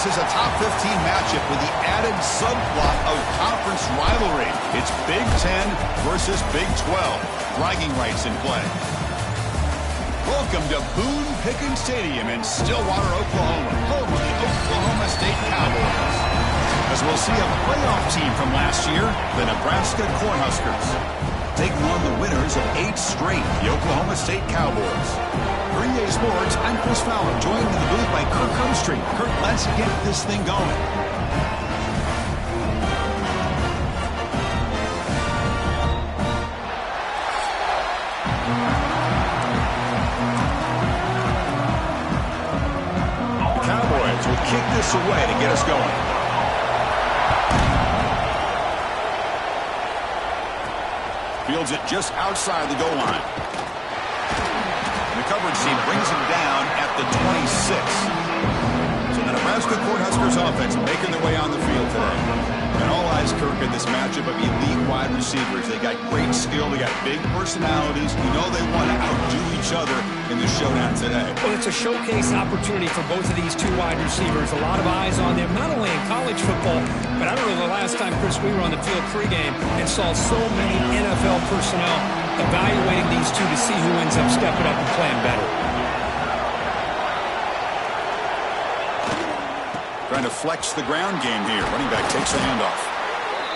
This is a top 15 matchup with the added subplot of conference rivalry. It's Big 10 versus Big 12. Bragging rights in play. Welcome to Boone Pickens Stadium in Stillwater, Oklahoma, home of the Oklahoma State Cowboys. As we'll see a playoff team from last year, the Nebraska Cornhuskers, taking on the winners of 8 straight, the Oklahoma State Cowboys. For EA Sports, I'm Chris Fowler, joined in the booth by Kirk Humstreet. Kirk, let's get this thing going. Kick this away to get us going. Fields it just outside the goal line. The coverage team brings him down at the 26. So the Nebraska Cornhuskers offense making their way on the field today. And all eyes, Kirk, in this matchup of elite wide receivers. They got great skill. They got big personalities. You know they want to outdo each other in the showdown today. Well, it's a showcase opportunity for both of these 2 wide receivers. A lot of eyes on them, not only in college football, but I don't know the last time, Chris, we were on the field pregame and saw so many NFL personnel evaluating these 2 to see who ends up stepping up and playing better. Trying to flex the ground game here. Running back takes the handoff.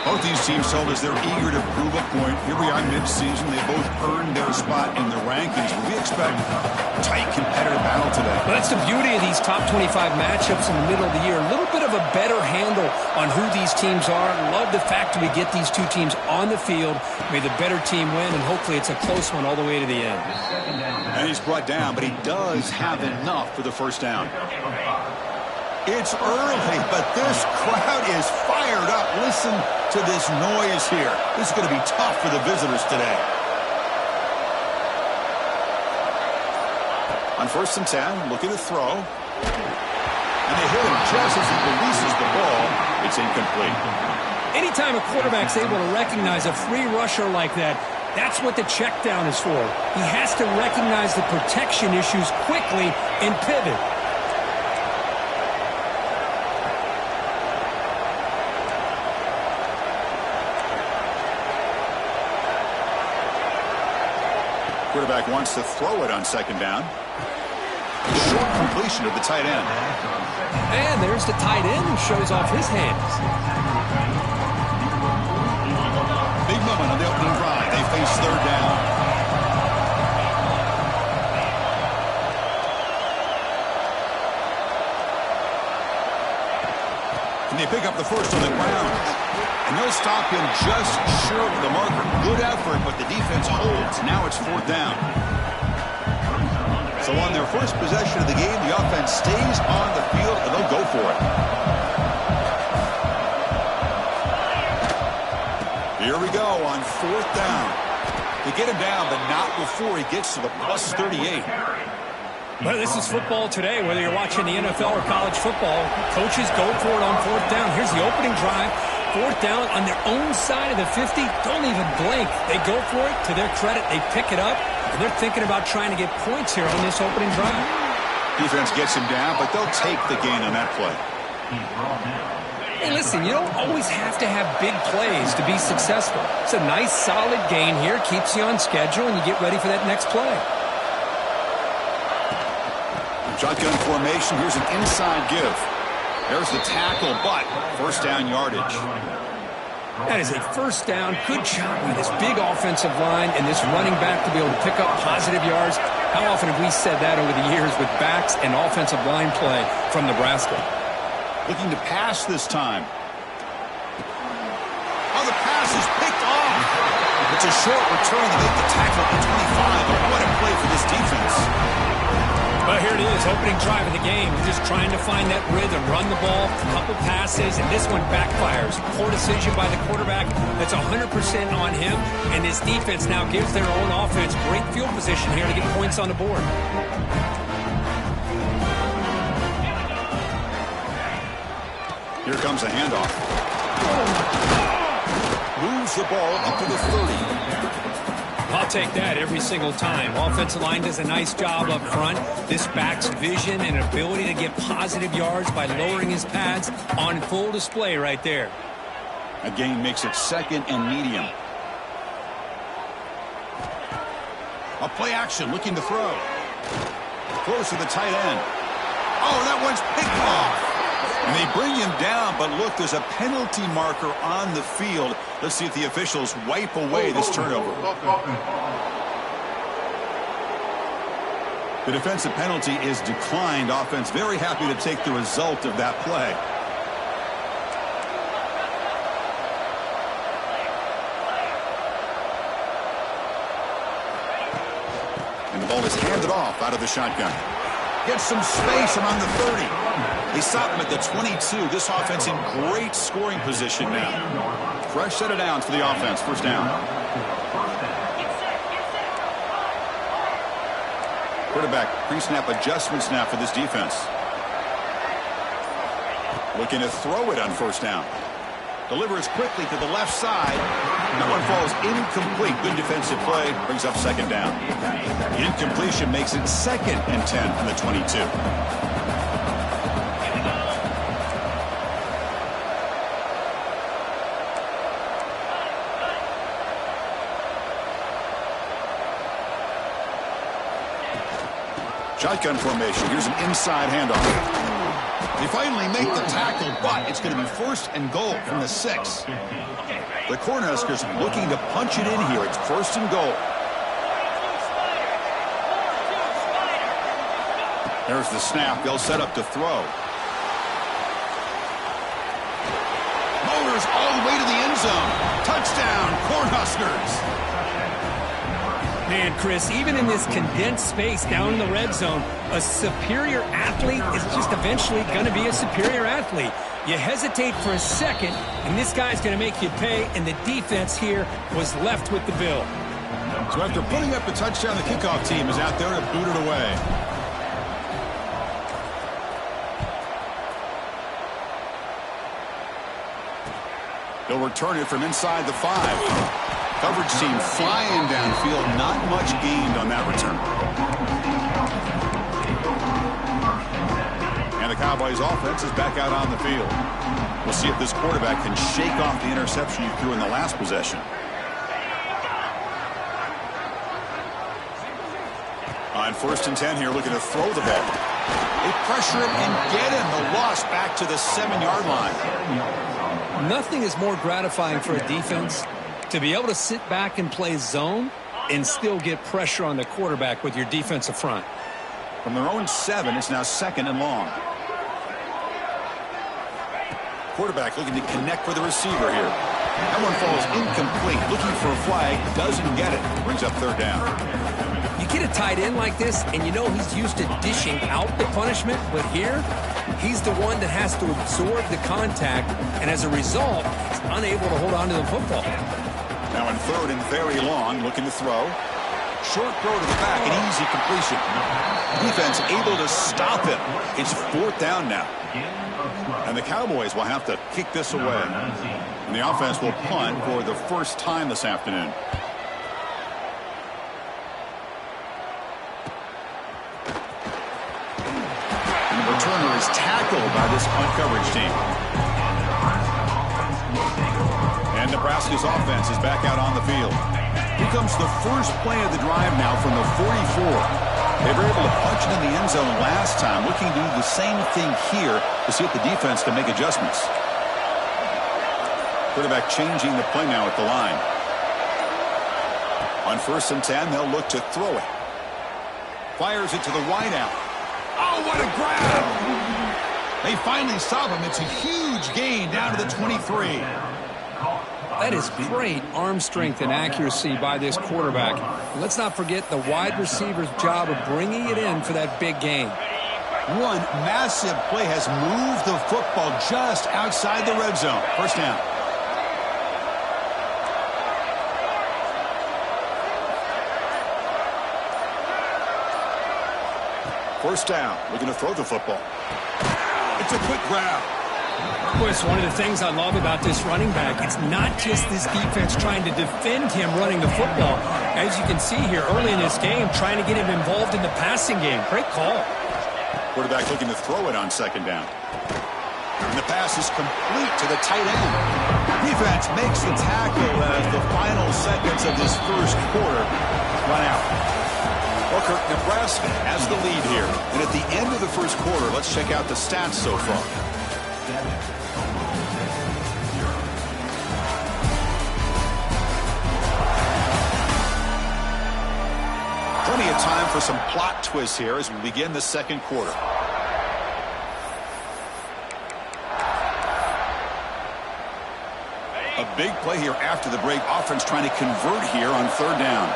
Both these teams told us they're eager to prove a point. Here we are mid-season. They both earned their spot in the rankings. But we expect a tight competitive battle today. Well, that's the beauty of these top 25 matchups in the middle of the year. A little bit of a better handle on who these teams are. Love the fact that we get these 2 teams on the field. May the better team win, and hopefully it's a close one all the way to the end. And he's brought down, but he does have enough for the first down. It's early, but this crowd is fired up. Listen to this noise here. This is going to be tough for the visitors today. On 1st and 10, looking to throw. And they hit him just as he releases the ball. It's incomplete. Anytime a quarterback's able to recognize a free rusher like that, that's what the check down is for. He has to recognize the protection issues quickly and pivot. Quarterback wants to throw it on 2nd down. Short completion of the tight end. And there's the tight end who shows off his hands. Big moment on the opening drive. They face 3rd down. And they pick up the first on the ground. And they'll stop him just short of the marker. Good effort, but the defense holds. Now it's 4th down. So on their first possession of the game, the offense stays on the field, and they'll go for it. Here we go on 4th down. They get him down, but not before he gets to the plus 38. Well, this is football today, whether you're watching the NFL or college football. Coaches go for it on 4th down. Here's the opening drive. 4th down on their own side of the 50. Don't even blink. They go for it. To their credit, they pick it up, and they're thinking about trying to get points here on this opening drive. Defense gets him down, but they'll take the gain on that play. Hey, listen, you don't always have to have big plays to be successful. It's a nice, solid gain here. Keeps you on schedule, and you get ready for that next play. Shotgun formation. Here's an inside give. There's the tackle, but 1st down yardage. That is a 1st down. Good job by this big offensive line and this running back to be able to pick up positive yards. How often have we said that over the years with backs and offensive line play from Nebraska? Looking to pass this time. Oh, the pass is picked off. It's a short return to make the tackle at the 25, but what a play for this defense. Well, here it is, opening drive of the game. We're just trying to find that rhythm, run the ball, a couple passes, and this one backfires. Poor decision by the quarterback. That's 100% on him, and this defense now gives their own offense great field position here to get points on the board. Here comes a handoff. Moves the ball up to the 30. I'll take that every single time. Offensive line does a nice job up front. This back's vision and ability to get positive yards by lowering his pads on full display right there. A gain makes it second and medium. A play action looking to throw. Close to the tight end. Oh, that one's picked off. And they bring him down, but look, there's a penalty marker on the field. Let's see if the officials wipe away this turnover. The defensive penalty is declined. Offense very happy to take the result of that play. And the ball is handed off out of the shotgun. Gets some space around the 30. They stop him at the 22. This offense in great scoring position now. Fresh set of downs for the offense. First down. Quarterback pre-snap adjustments now for this defense. Looking to throw it on first down. Delivers quickly to the left side. That one falls incomplete. Good defensive play. Brings up second down. The incompletion makes it second and 10 from the 22. Shotgun formation. Here's an inside handoff. They finally make the tackle, but it's going to be first and goal from the 6. The Cornhuskers looking to punch it in here. It's first and goal. There's the snap. They'll set up to throw. Motors all the way to the end zone. Touchdown, Cornhuskers. Man, Chris, even in this condensed space down in the red zone, a superior athlete is just eventually going to be a superior athlete. You hesitate for a second, and this guy's going to make you pay, and the defense here was left with the bill. So after putting up a touchdown, the kickoff team is out there to boot it away. They'll return it from inside the 5. Coverage team flying downfield. Not much gained on that return. And the Cowboys offense is back out on the field. We'll see if this quarterback can shake off the interception he threw in the last possession. On first and 10 here, looking to throw the ball. They pressure him and get him. The loss back to the 7-yard line. Nothing is more gratifying for a defense to be able to sit back and play zone and still get pressure on the quarterback with your defensive front. From their own 7, it's now second and long. Quarterback looking to connect with the receiver here. That one falls incomplete. Looking for a flag. Doesn't get it. Brings up third down. You get a tight end like this, and you know he's used to dishing out the punishment, but here, he's the one that has to absorb the contact, and as a result, he's unable to hold on to the football. Now in third and very long, looking to throw. Short throw to the back, an easy completion. Defense able to stop him. It's fourth down now. And the Cowboys will have to kick this away. And the offense will punt for the first time this afternoon. And the returner is tackled by this punt coverage team. And Nebraska's offense is back out on the field. Here comes the first play of the drive now from the 44. They were able to punch it in the end zone last time. Looking to do the same thing here to see if the defense can make adjustments. Quarterback changing the play now at the line. On first and 10, they'll look to throw it. Fires it to the wideout. Oh, what a grab! They finally stop him. It's a huge gain down to the 23. That is great arm strength and accuracy by this quarterback. And let's not forget the wide receiver's job of bringing it in for that big gain. One massive play has moved the football just outside the red zone. First down. First down. Looking to throw the football. It's a quick grab. Of course, one of the things I love about this running back, it's not just this defense trying to defend him running the football. As you can see here early in this game, trying to get him involved in the passing game. Great call. Quarterback looking to throw it on second down. And the pass is complete to the tight end. Defense makes the tackle as the final seconds of this first quarter run out. Booker, Nebraska has the lead here. And at the end of the first quarter, let's check out the stats so far. Plenty of time for some plot twists here as we begin the second quarter. A big play here after the break. Offense trying to convert here on third down.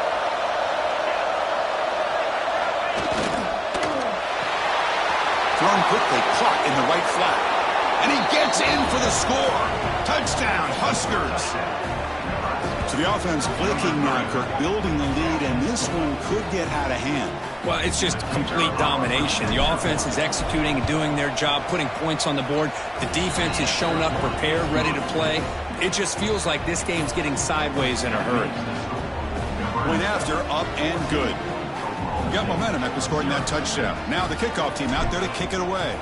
Thrown quickly, caught in the right flat. And he gets in for the score. Touchdown, Huskers. So the offense clicking now, Kirk, building the lead, and this one could get out of hand. Well, it's just complete domination. The offense is executing and doing their job, putting points on the board. The defense is shown up, prepared, ready to play. It just feels like this game's getting sideways in a hurry. Point after, up and good. Got momentum after scoring that touchdown. Now the kickoff team out there to kick it away.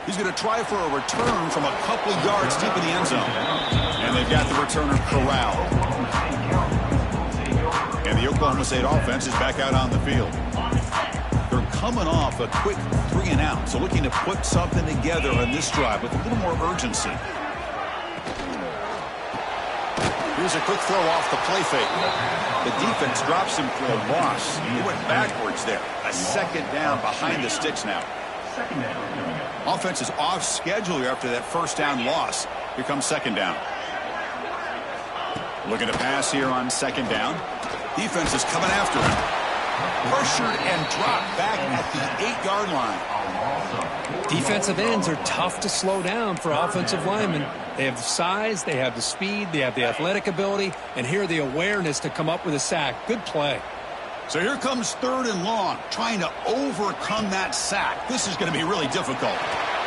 He's going to try for a return from a couple of yards deep in the end zone. And they've got the returner corralled. And the Oklahoma State offense is back out on the field. They're coming off a quick 3-and-out, so looking to put something together on this drive with a little more urgency. Here's a quick throw off the play fake. The defense drops him for a loss. He went backwards there. A second down behind the sticks now. Offense is off schedule here after that first down loss. Here comes second down. Looking to pass here on second down. Defense is coming after him. Pressured and dropped back at the 8-yard line. Defensive ends are tough to slow down for offensive linemen. They have the size, they have the speed, they have the athletic ability, and here the awareness to come up with a sack. Good play. So here comes third and long, trying to overcome that sack. This is going to be really difficult.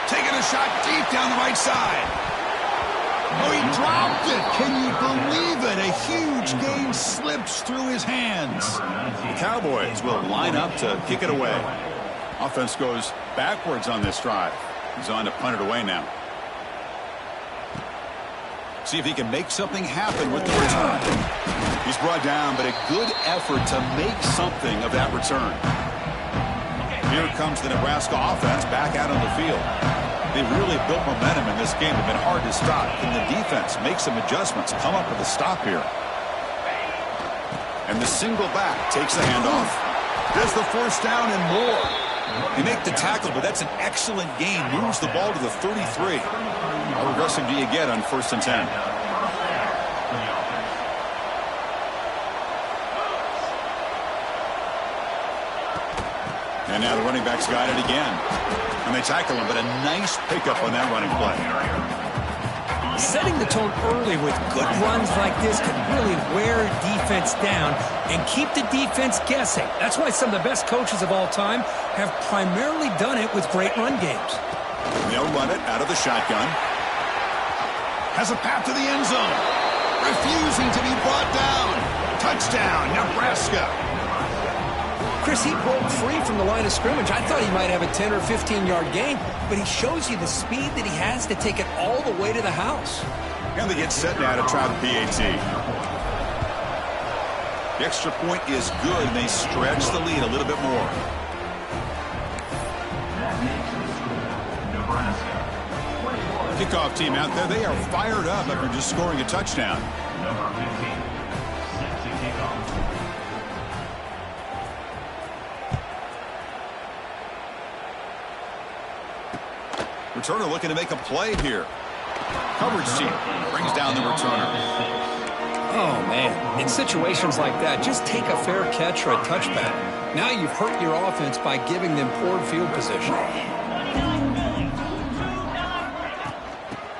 Taking a shot deep down the right side. Oh, he dropped it. Can you believe it? A huge gain slips through his hands. The Cowboys will line up to kick it away. Offense goes backwards on this drive. He's on to punt it away now. See if he can make something happen with the return. He's brought down, but a good effort to make something of that return. Here comes the Nebraska offense back out on the field. They've really built momentum in this game. It's been hard to stop. Can the defense make some adjustments, come up with a stop here? And the single back takes the handoff. There's the first down and more. They make the tackle, but that's an excellent gain. Moves the ball to the 33. How aggressive do you get on 1st and 10? And now the running back's got it again. And they tackle him, but a nice pickup on that running play. Setting the tone early with good runs like this can really wear defense down and keep the defense guessing. That's why some of the best coaches of all time have primarily done it with great run games. And they'll run it out of the shotgun. Has a path to the end zone. Refusing to be brought down. Touchdown, Nebraska. Chris, he broke free from the line of scrimmage. I thought he might have a 10 or 15-yard gain, but he shows you the speed that he has to take it all the way to the house. And they get set now to try the PAT. The extra point is good, and they stretch the lead a little bit more. Kickoff team out there, they are fired up after just scoring a touchdown. Returner looking to make a play here. Coverage team brings down the returner. Oh, man. In situations like that, just take a fair catch or a touchback. Now you've hurt your offense by giving them poor field position.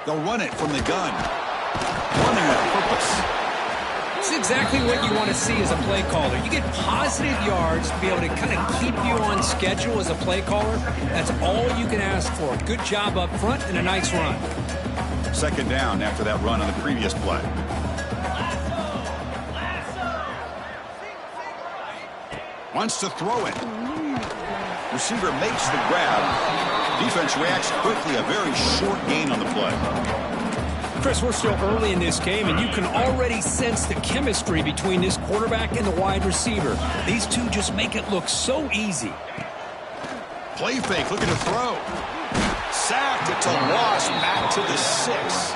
They'll run it from the gun. Running with purpose. It's exactly what you want to see as a play caller. You get positive yards to be able to kind of keep you on schedule as a play caller. That's all you can ask for. Good job up front and a nice run. Second down after that run on the previous play. Wants to throw it. Receiver makes the grab. Defense reacts quickly. A very short gain on the play. Chris, we're still early in this game, and you can already sense the chemistry between this quarterback and the wide receiver. These two just make it look so easy. Play fake, looking to throw. Sacked, it's a loss, back to the 6.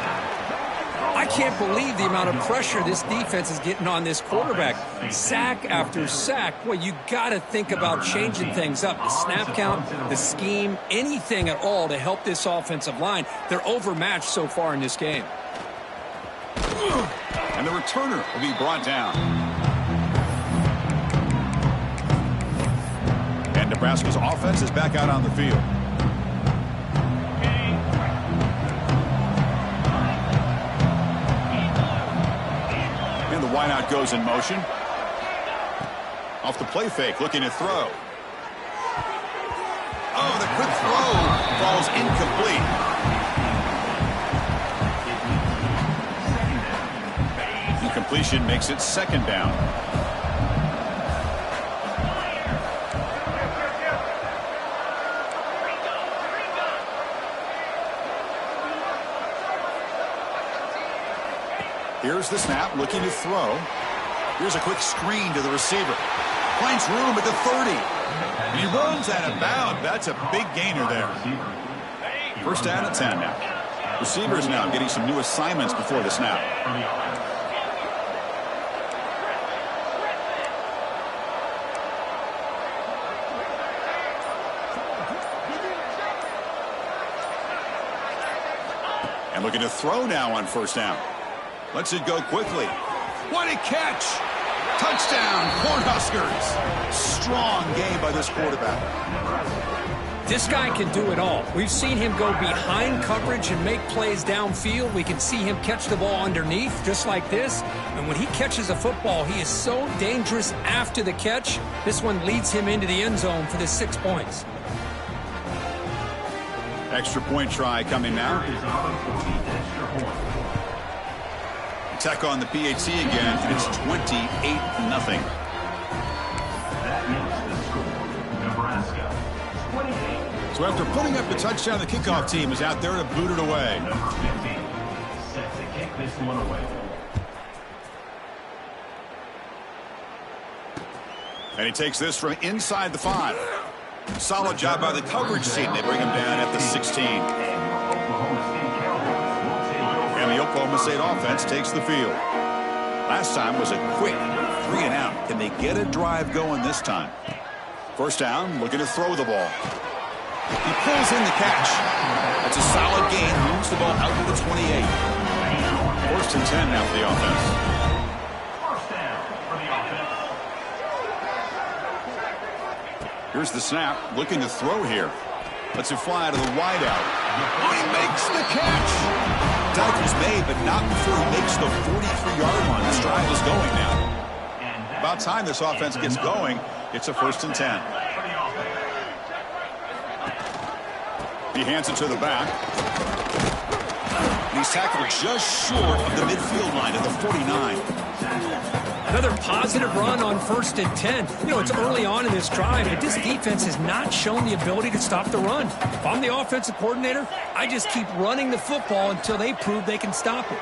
I can't believe the amount of pressure this defense is getting on this quarterback. Sack after sack. Well, you got to think about changing things up. The snap count, the scheme, anything at all to help this offensive line. They're overmatched so far in this game. And the returner will be brought down. And Nebraska's offense is back out on the field. And the wideout goes in motion. Off the play fake, looking to throw. Oh, the quick throw falls incomplete. Completion makes it second down. Here's the snap, looking to throw. Here's a quick screen to the receiver. Finds room at the 30. And he runs out of bounds. That's a big gainer there. First down at 10 now. Receivers now getting some new assignments before the snap. And looking to throw now on first down. Lets it go quickly. What a catch! Touchdown, Cornhuskers! Strong game by this quarterback. This guy can do it all. We've seen him go behind coverage and make plays downfield. We can see him catch the ball underneath, just like this. And when he catches a football, he is so dangerous after the catch. This one leads him into the end zone for the 6 points. Extra point try coming now. Attack on the PAT again, and it's 28-0. So after putting up the touchdown, the kickoff team is out there to boot it away. Sets to kick this one away. And he takes this from inside the 5. Solid job by the coverage team. They bring him down at the 16. And the Oklahoma State offense takes the field. Last time was a quick 3 and out. Can they get a drive going this time? First down, looking to throw the ball. He pulls in the catch. That's a solid gain. Moves the ball out to the 28. First and 10 now for the offense. First down for the offense. Here's the snap. Looking to throw here. Lets it fly to the wideout. Oh, he makes the catch. Tackle's made, but not before he makes the 43-yard line. This drive is going now. About time this offense gets going. It's a first and 10. He hands it to the back. And he's tackled just short of the midfield line at the 49. Another positive run on first and 10. You know, it's early on in this drive, but this defense has not shown the ability to stop the run. If I'm the offensive coordinator, I just keep running the football until they prove they can stop it.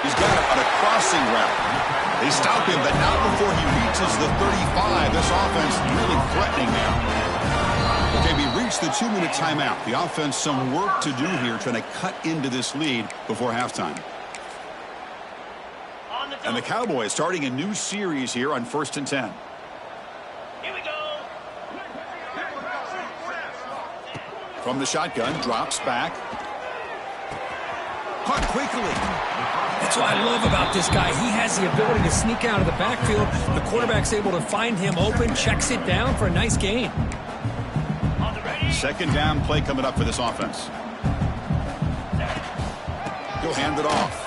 He's got it on a crossing route. They stop him, but not before he reaches the 35. This offense really threatening now. Okay, we reached the 2-minute timeout. The offense some work to do here, trying to cut into this lead before halftime. And the Cowboys starting a new series here on first and 10. Here we go. From the shotgun, drops back. Caught quickly. That's what I love about this guy. He has the ability to sneak out of the backfield. The quarterback's able to find him open, checks it down for a nice gain. Second down play coming up for this offense. He'll hand it off.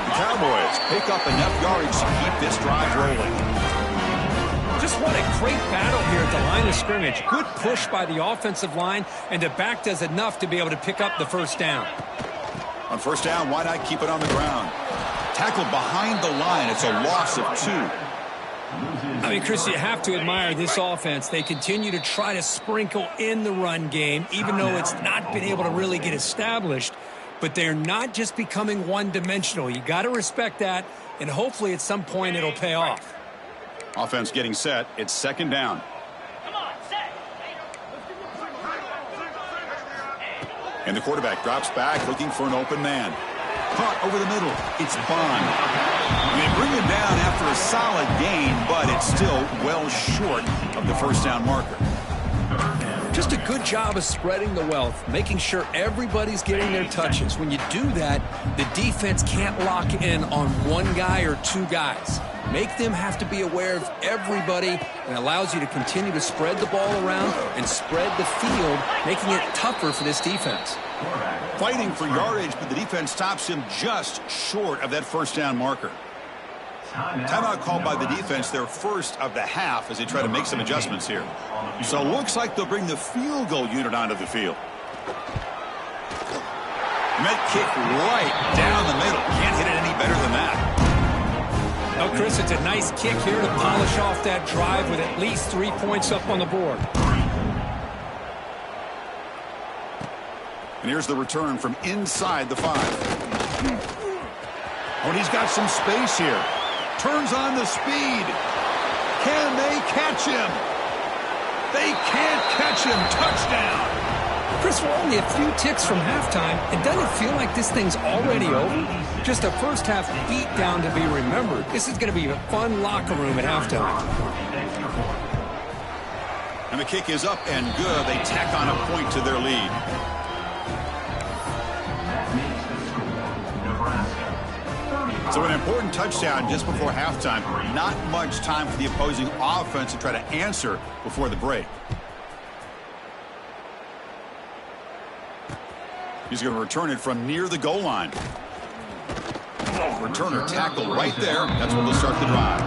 The Cowboys pick up enough yardage to keep this drive rolling. Just what a great battle here at the line of scrimmage. Good push by the offensive line, and the back does enough to be able to pick up the first down. On first down, why not keep it on the ground? Tackled behind the line. It's a loss of 2. I mean, Chris, you have to admire this offense. They continue to try to sprinkle in the run game, even though it's not been able to really get established. But they're not just becoming one-dimensional. You got to respect that, and hopefully at some point it'll pay off. Offense getting set. It's second down. Come on, set. And the quarterback drops back looking for an open man. Caught over the middle. It's Bond. They bring him down after a solid gain, but it's still well short of the first down marker. Just a good job of spreading the wealth, making sure everybody's getting their touches. When you do that, the defense can't lock in on one guy or 2 guys. Make them have to be aware of everybody, and allows you to continue to spread the ball around and spread the field, making it tougher for this defense. Fighting for yardage, but the defense stops him just short of that first down marker. Timeout called by the defense, their first of the half, as they try to make some adjustments here. So it looks like they'll bring the field goal unit onto the field. Met kick right down the middle. Can't hit it any better than that. Well, Chris, it's a nice kick here to polish off that drive with at least 3 points up on the board. And here's the return from inside the 5. Oh, and he's got some space here. Turns on the speed. Can they catch him? They can't catch him. Touchdown. Chris, we're only a few ticks from halftime. It doesn't feel like this thing's already over. Just a first half beat down to be remembered. This is going to be a fun locker room at halftime. And the kick is up and good. They tack on a point to their lead. So an important touchdown just before halftime. Not much time for the opposing offense to try to answer before the break. He's going to return it from near the goal line. Returner tackle right there. That's where they'll start the drive.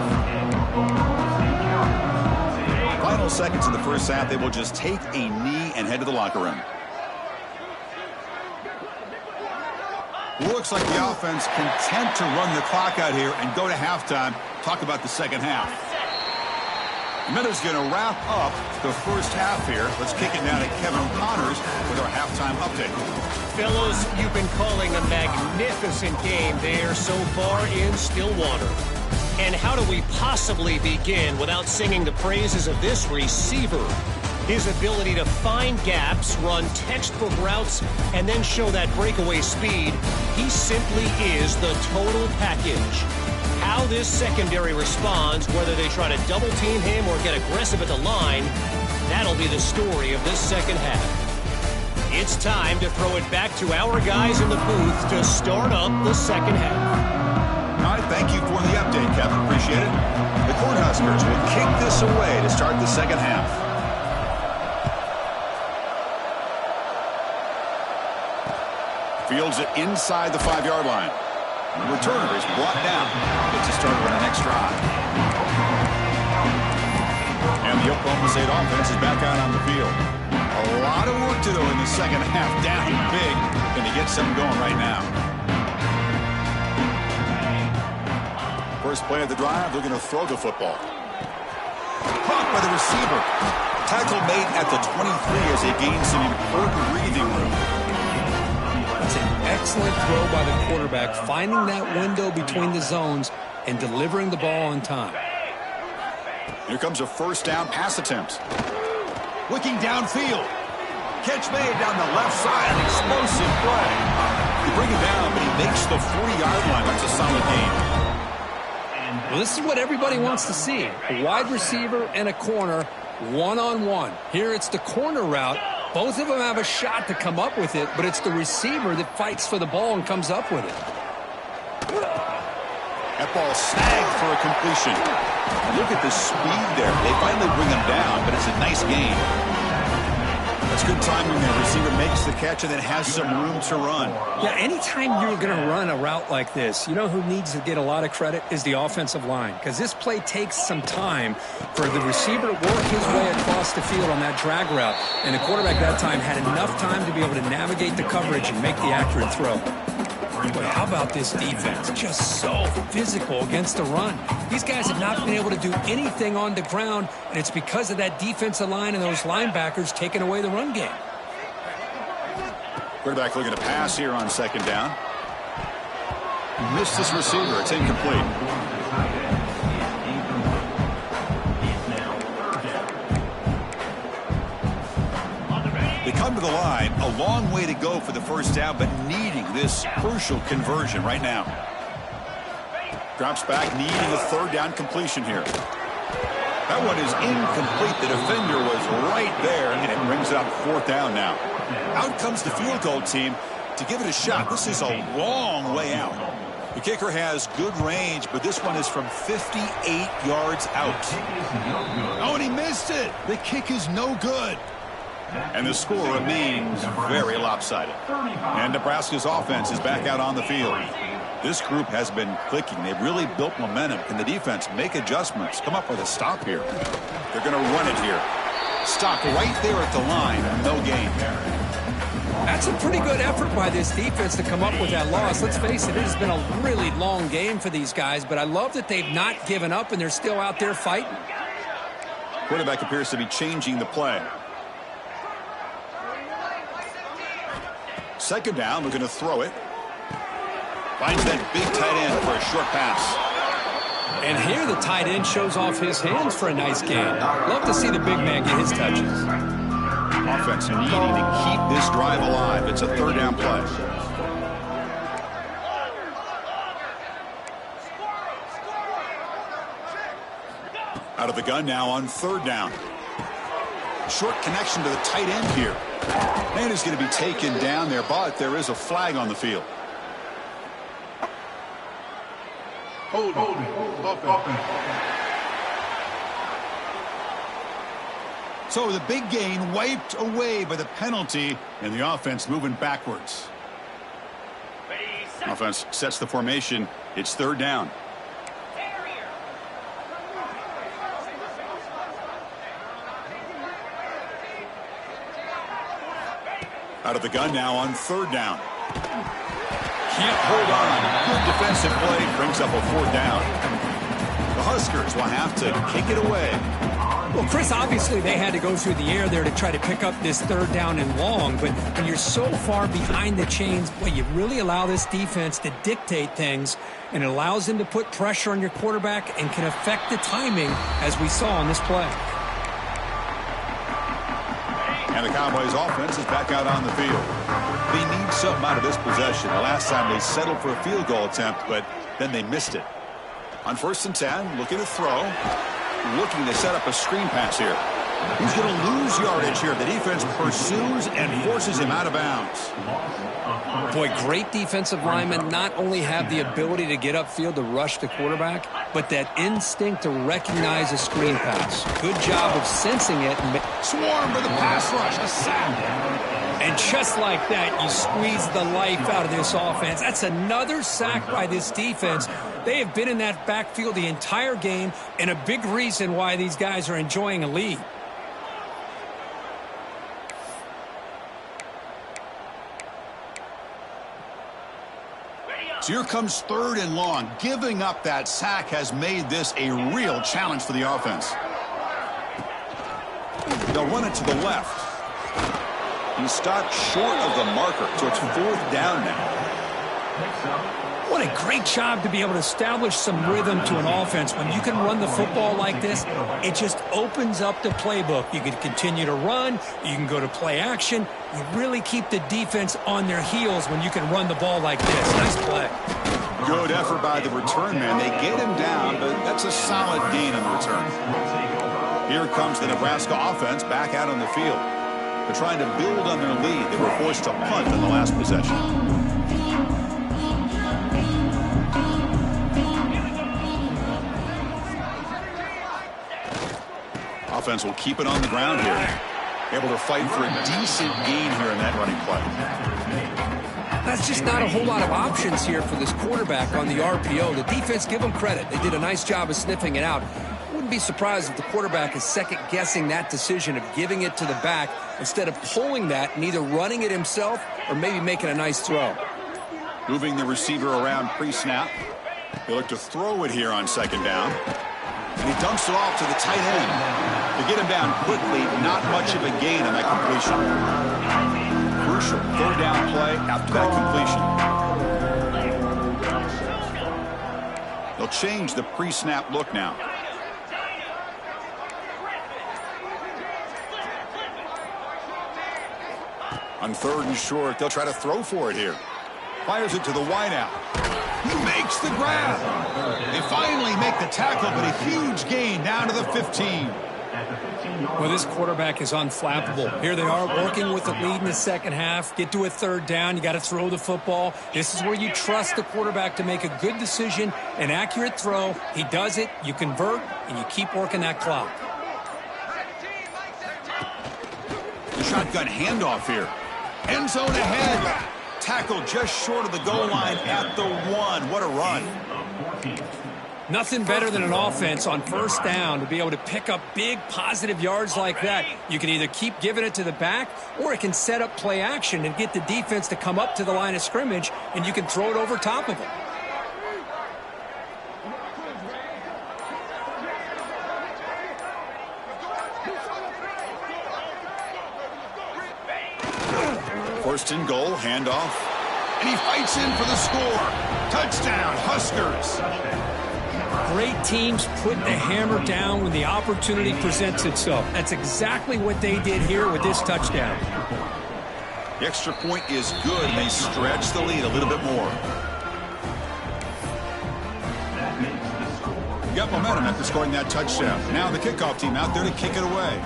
Final seconds in the first half. They will just take a knee and head to the locker room. Looks like the offense content to run the clock out here and go to halftime. Talk about the second half. The minute's going to wrap up the first half here. Let's kick it down to Kevin Connors with our halftime update. Fellows, you've been calling a magnificent game there so far in Stillwater. And how do we possibly begin without singing the praises of this receiver? His ability to find gaps, run textbook routes, and then show that breakaway speed. He simply is the total package. How this secondary responds, whether they try to double team him or get aggressive at the line, that'll be the story of this second half. It's time to throw it back to our guys in the booth to start up the second half. All right, thank you for the update, Kevin. Appreciate it. The Cornhuskers will kick this away to start the second half. Fields it inside the 5-yard line. The returner is brought down. Gets a start on the next drive. And the Oklahoma State offense is back out on the field. A lot of work to do in the second half. Down big. Can they get something going right now? First play of the drive, they're going to throw the football. Caught by the receiver. Tackle made at the 23 as they gain some important breathing room. It's an excellent throw by the quarterback, finding that window between the zones and delivering the ball on time. Here comes a first down pass attempt. Looking downfield. Catch made down the left side. An explosive play. They bring him down, but he makes the 40-yard line. That's a solid gain. Well, this is what everybody wants to see. A wide receiver and a corner, one-on-one. Here it's the corner route. Both of them have a shot to come up with it, but it's the receiver that fights for the ball and comes up with it. That ball snagged for a completion. Look at the speed there. They finally bring him down, but it's a nice gain. A That's good timing there. Receiver makes the catch and then has some room to run. Yeah, anytime you're going to run a route like this, you know who needs to get a lot of credit is the offensive line, because this play takes some time for the receiver to work his way across the field on that drag route, and the quarterback that time had enough time to be able to navigate the coverage and make the accurate throw. But how about this defense? Just so physical against the run. These guys have not been able to do anything on the ground, and it's because of that defensive line and those linebackers taking away the run game. Quarterback looking to pass here on second down. Missed this receiver. It's incomplete. They come to the line, a long way to go for the first down, but needing this crucial conversion right now. Drops back, needing a third down completion here. That one is incomplete. The defender was right there, and it brings it up fourth down now. Out comes the field goal team to give it a shot. This is a long way out. The kicker has good range, but this one is from 58 yards out. Oh, and he missed it. The kick is no good. And the score remains very lopsided. And Nebraska's offense is back out on the field. This group has been clicking. They've really built momentum. Can the defense make adjustments? Come up with a stop here. They're going to run it here. Stop right there at the line. No gain. That's a pretty good effort by this defense to come up with that loss. Let's face it, it has been a really long game for these guys, but I love that they've not given up and they're still out there fighting. Quarterback appears to be changing the play. Second down, we're going to throw it. Finds that big tight end for a short pass. And here the tight end shows off his hands for a nice gain. Love to see the big man get his touches. Offense needing to keep this drive alive. It's a third down play. Out of the gun now on third down. Short connection to the tight end here. Man is going to be taken down there, but there is a flag on the field. Hold. So the big gain wiped away by the penalty, and the offense moving backwards. Offense sets the formation. It's third down. Out of the gun now on third down. Can't hold on. Good defensive play brings up a fourth down. The Huskers will have to kick it away. Well, Chris, obviously they had to go through the air there to try to pick up this third down and long, but when you're so far behind the chains, boy, you really allow this defense to dictate things, and it allows them to put pressure on your quarterback and can affect the timing, as we saw on this play. And the Cowboys offense is back out on the field. They need something out of this possession. The last time they settled for a field goal attempt, but then they missed it. On 1st and 10, looking to throw. Looking to set up a screen pass here. He's going to lose yardage here. The defense pursues and forces him out of bounds. Boy, great defensive linemen not only have the ability to get upfield to rush the quarterback, but that instinct to recognize a screen pass. Good job of sensing it. Swarm for the pass rush. A sack. And just like that, you squeeze the life out of this offense. That's another sack by this defense. They have been in that backfield the entire game, and a big reason why these guys are enjoying a lead. So here comes third and long. Giving up that sack has made this a real challenge for the offense. They'll run it to the left. He stopped short of the marker, so it's fourth down now. What a great job to be able to establish some rhythm to an offense. When you can run the football like this, it just opens up the playbook. You can continue to run. You can go to play action. You really keep the defense on their heels when you can run the ball like this. Nice play. Good effort by the return man. They get him down, but that's a solid gain on the return. Here comes the Nebraska offense back out on the field. They're trying to build on their lead. They were forced to punt in the last possession. Offense will keep it on the ground here. Able to fight for a decent gain here in that running play. That's just not a whole lot of options here for this quarterback on the RPO. The defense, give them credit. They did a nice job of sniffing it out. Wouldn't be surprised if the quarterback is second-guessing that decision of giving it to the back instead of pulling that and either running it himself or maybe making a nice throw. Moving the receiver around pre-snap. He'll look to throw it here on second down. And he dumps it off to the tight end. To get him down quickly, not much of a gain on that completion. Crucial third down play after that completion. They'll change the pre-snap look now. On third and short, they'll try to throw for it here. Fires it to the wideout. He makes the grab. They finally make the tackle, but a huge gain down to the 15. Well, this quarterback is unflappable. Here they are working with the lead in the second half. Get to a third down. You got to throw the football. This is where you trust the quarterback to make a good decision, an accurate throw. He does it, you convert, and you keep working that clock. The shotgun handoff here. End zone ahead. Tackle just short of the goal line at the 1. What a run. Nothing better than an offense on first down to be able to pick up big positive yards like that. You can either keep giving it to the back or it can set up play action and get the defense to come up to the line of scrimmage and you can throw it over top of them. First and goal, handoff. And he fights in for the score. Touchdown, Huskers. Great teams put the hammer down when the opportunity presents itself. That's exactly what they did here with this touchdown. The extra point is good, and they stretch the lead a little bit more. Got momentum after scoring that touchdown. Now the kickoff team out there to kick it away.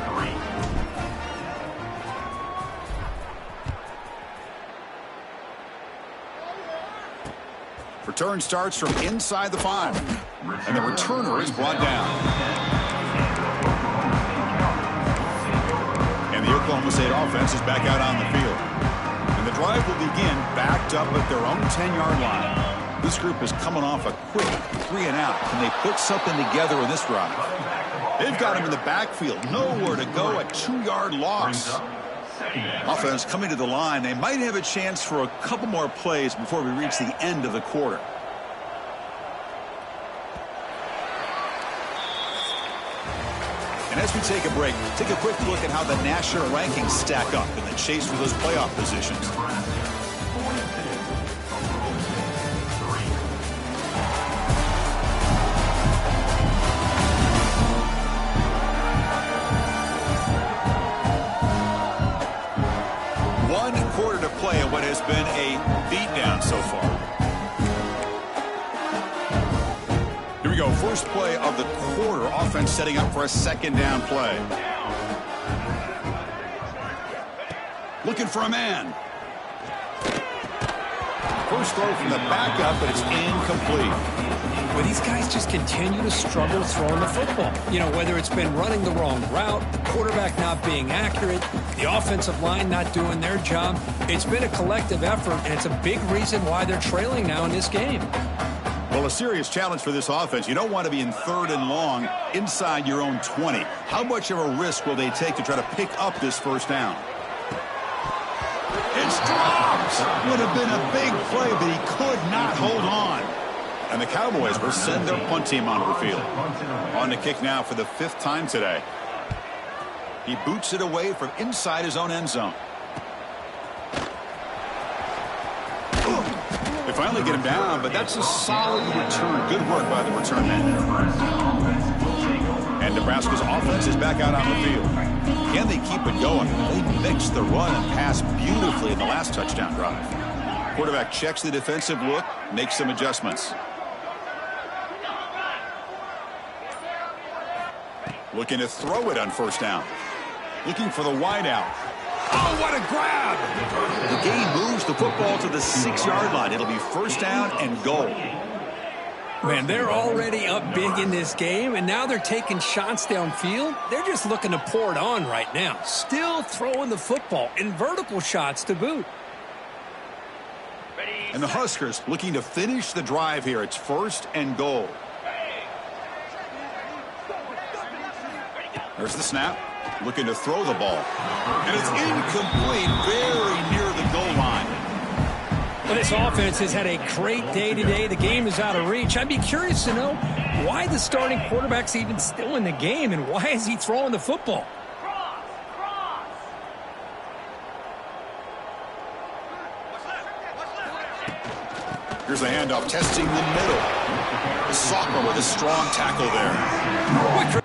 Return starts from inside the 5. And the returner is brought down. And the Oklahoma State offense is back out on the field. And the drive will begin backed up at their own 10-yard line. This group is coming off a quick 3-and-out. Can they put something together in this drive? They've got him in the backfield. Nowhere to go, a 2-yard loss. Offense coming to the line. They might have a chance for a couple more plays before we reach the end of the quarter. And as we take a break, take a quick look at how the national rankings stack up in the chase for those playoff positions. Quarter to play in what has been a beatdown so far. Here we go. First play of the quarter. Offense setting up for a second down play. Looking for a man. First throw from the backup, but it's incomplete. Well, these guys just continue to struggle throwing the football. You know, whether it's been running the wrong route, the quarterback not being accurate, the offensive line not doing their job. It's been a collective effort, and it's a big reason why they're trailing now in this game. Well, a serious challenge for this offense. You don't want to be in third and long inside your own 20. How much of a risk will they take to try to pick up this first down? It's dropped! Would have been a big play, but he could not hold on. And the Cowboys will send their punt team onto the field. On the kick now for the 5th time today. He boots it away from inside his own end zone. They finally get him down, but that's a solid return. Good work by the return man. And Nebraska's offense is back out on the field. Can they keep it going? They mixed the run and pass beautifully in the last touchdown drive. Quarterback checks the defensive look, makes some adjustments. Looking to throw it on first down. Looking for the wideout. Oh, what a grab! The gain moves the football to the 6-yard line. It'll be first down and goal. Man, they're already up big in this game, and now they're taking shots downfield. They're just looking to pour it on right now. Still throwing the football, and vertical shots to boot. And the Huskers looking to finish the drive here. It's 1st and goal. There's the snap. Looking to throw the ball. And it's incomplete, very near the goal line. Well, this offense has had a great day today. The game is out of reach. I'd be curious to know why the starting quarterback's even still in the game, and why is he throwing the football? Here's a handoff, testing the middle. Soccer with a strong tackle there.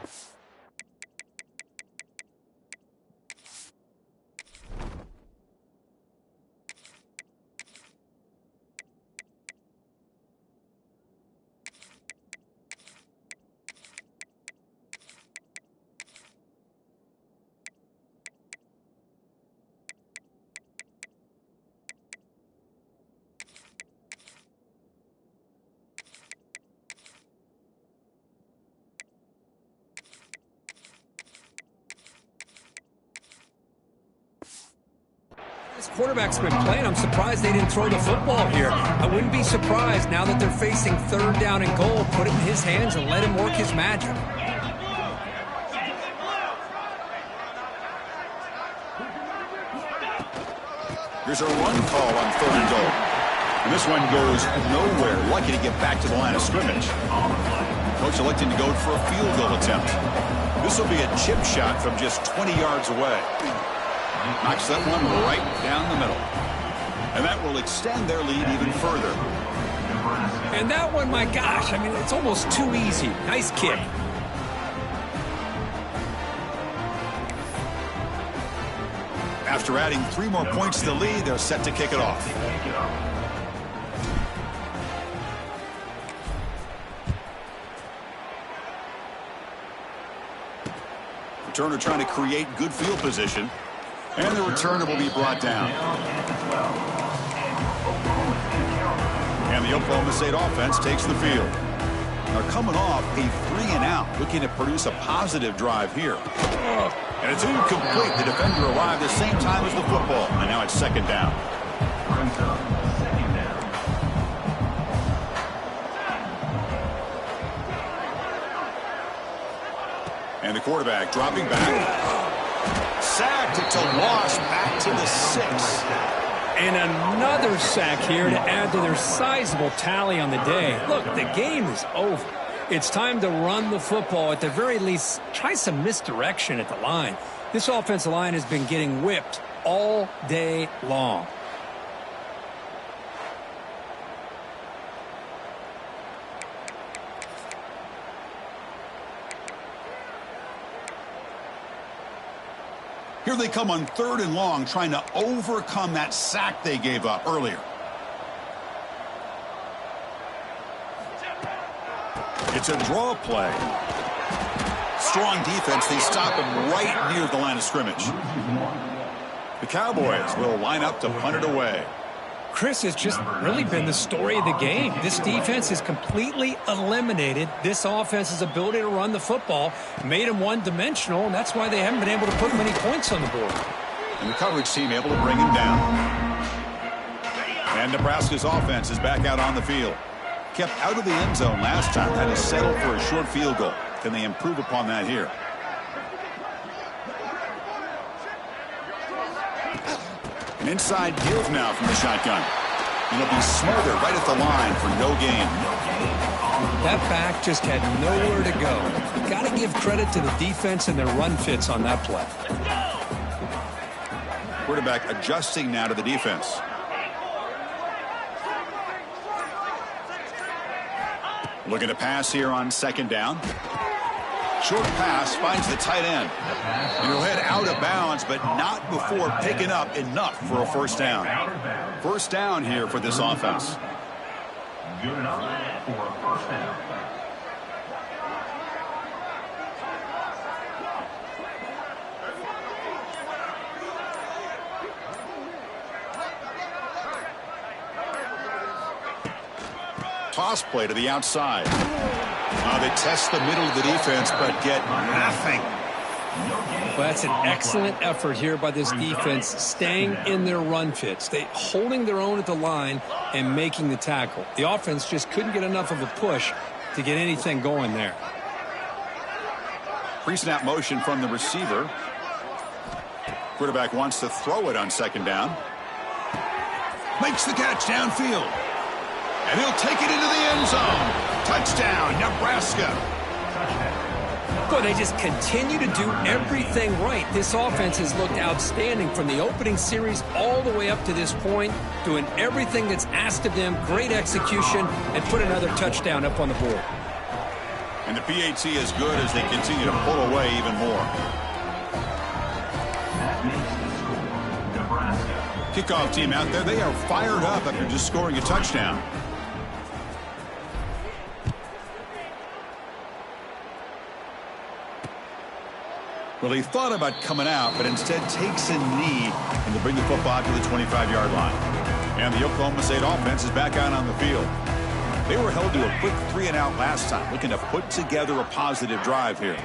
This quarterback's been playing. I'm surprised they didn't throw the football here. I wouldn't be surprised now that they're facing 3rd down and goal. Put it in his hands and let him work his magic. Here's a run call on 3rd and goal. And this one goes nowhere. Lucky to get back to the line of scrimmage. Coach electing to go for a field goal attempt. This will be a chip shot from just 20 yards away. Knocks that one right down the middle. And that will extend their lead even further. And that one, my gosh, I mean, it's almost too easy. Nice kick. After adding 3 more points to the lead, they're set to kick it off. Returner trying to create good field position. And the returner will be brought down. And the Oklahoma State offense takes the field. They're coming off a 3-and-out, looking to produce a positive drive here. And it's incomplete. The defender arrived at the same time as the football. And now it's 2nd down. And the quarterback dropping back. Sacked to loss, back to the 6. And another sack here to add to their sizable tally on the day. Look, the game is over. It's time to run the football. At the very least, try some misdirection at the line. This offensive line has been getting whipped all day long. Here they come on 3rd and long, trying to overcome that sack they gave up earlier. It's a draw play. Strong defense. They stop him right near the line of scrimmage. The Cowboys will line up to punt it away. Chris, has just really been the story of the game. This defense has completely eliminated this offense's ability to run the football, made them one-dimensional, and that's why they haven't been able to put many points on the board. And the coverage team able to bring him down. And Nebraska's offense is back out on the field. Kept out of the end zone last time, had to settle for a short field goal. Can they improve upon that here? An inside give now from the shotgun. And it'll be smothered right at the line for no gain. That back just had nowhere to go. Got to give credit to the defense and their run fits on that play. Quarterback adjusting now to the defense. Looking to pass here on 2nd down. Short pass finds the tight end. And he'll head out of bounds, but not before picking up enough for a 1st down. 1st down here for this offense. Good enough for a 1st down. toss play to the outside. They test the middle of the defense, but get nothing. Well, that's an excellent effort here by this defense, staying in their run fit, holding their own at the line and making the tackle. The offense just couldn't get enough of a push to get anything going there. Pre-snap motion from the receiver. Quarterback wants to throw it on second down. Makes the catch downfield. And he'll take it into the end zone. Touchdown, Nebraska. Boy, they just continue to do everything right. This offense has looked outstanding from the opening series all the way up to this point, doing everything that's asked of them, great execution, and put another touchdown up on the board. And the PAT is good as they continue to pull away even more. Kickoff team out there, they are fired up after just scoring a touchdown. Well, he thought about coming out, but instead takes a knee and to bring the football to the 25-yard line. And the Oklahoma State offense is back out on the field. They were held to a quick 3-and-out last time, looking to put together a positive drive here.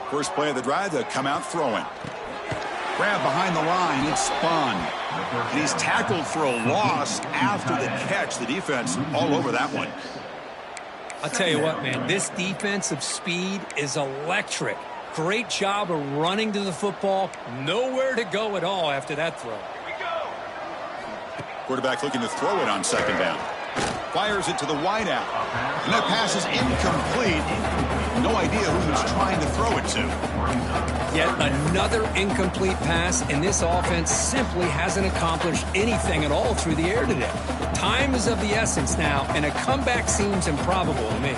First play of the drive, they'll come out throwing. Grab behind the line, it's spun. And he's tackled for a loss after the catch. The defense all over that one. I'll tell you what, man, this defensive speed is electric. Great job of running to the football. Nowhere to go at all after that throw. Quarterback looking to throw it on second down. Fires it to the wideout. And that pass is incomplete. No idea who he was trying to throw it to. Yet another incomplete pass, and this offense simply hasn't accomplished anything at all through the air today. Time is of the essence now, and a comeback seems improbable to me.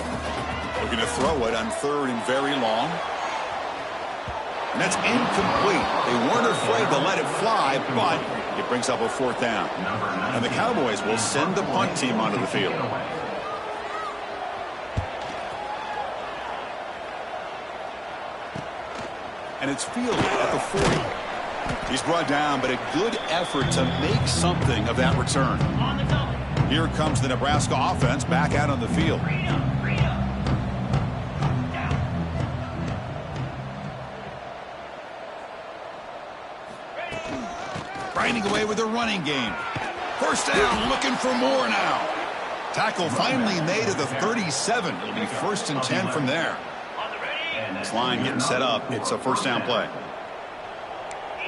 Looking to throw it on third and very long. And that's incomplete. They weren't afraid to let it fly, but it brings up a fourth down. And the Cowboys will send the punt team onto the field. And it's fielded at the 40. He's brought down, but a good effort to make something of that return. Here comes the Nebraska offense back out on the field. Grinding away with a running game. First down, looking for more now. Tackle finally made at the 37. It'll be first and 10 from there. This line getting set up. It's a first down play.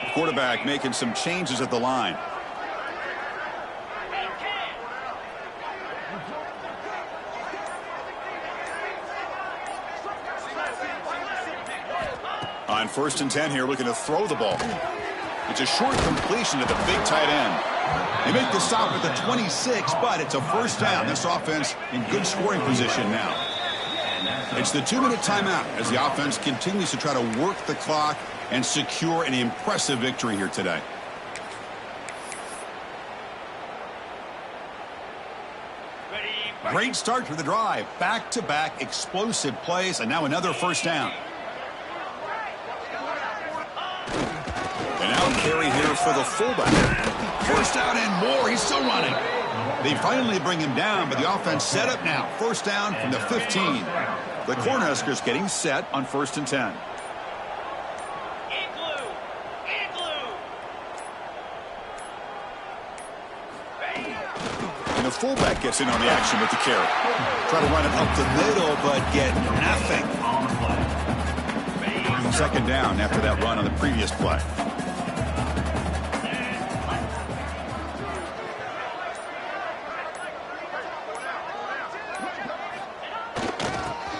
The quarterback making some changes at the line. On first and 10 here, looking to throw the ball. It's a short completion to the big tight end. They make the stop at the 26, but it's a first down. This offense in good scoring position now. It's the 2-minute timeout as the offense continues to try to work the clock and secure an impressive victory here today. Great start to the drive. Back-to-back explosive plays, and now another first down. And now carry here for the fullback. First down and more. He's still running. They finally bring him down, but the offense set up now. First down from the 15. The Cornhuskers getting set on first and 10. And the fullback gets in on the action with the carry. Try to run it up the middle, but get nothing. Second down after that run on the previous play.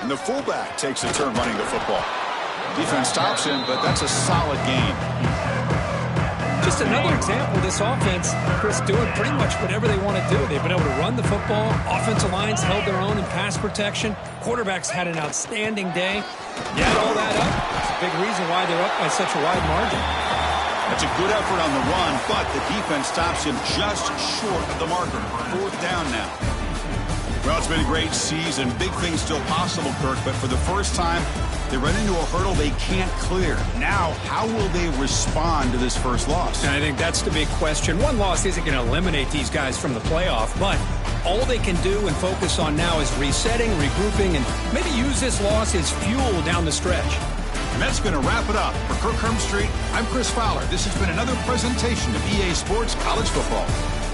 And the fullback takes a turn running the football. Defense stops him, but that's a solid gain. Just another example of this offense, Chris, doing pretty much whatever they want to do. They've been able to run the football. Offensive lines held their own in pass protection. Quarterbacks had an outstanding day. You add all that up, it's a big reason why they're up by such a wide margin. That's a good effort on the run, but the defense stops him just short of the marker. Fourth down now. Well, it's been a great season. Big things still possible, Kirk, but for the first time, they run into a hurdle they can't clear. Now, how will they respond to this first loss? And I think that's the big question. One loss isn't going to eliminate these guys from the playoff, but all they can do and focus on now is resetting, regrouping, and maybe use this loss as fuel down the stretch. And that's going to wrap it up. For Kirk Street, I'm Chris Fowler. This has been another presentation of EA Sports College Football.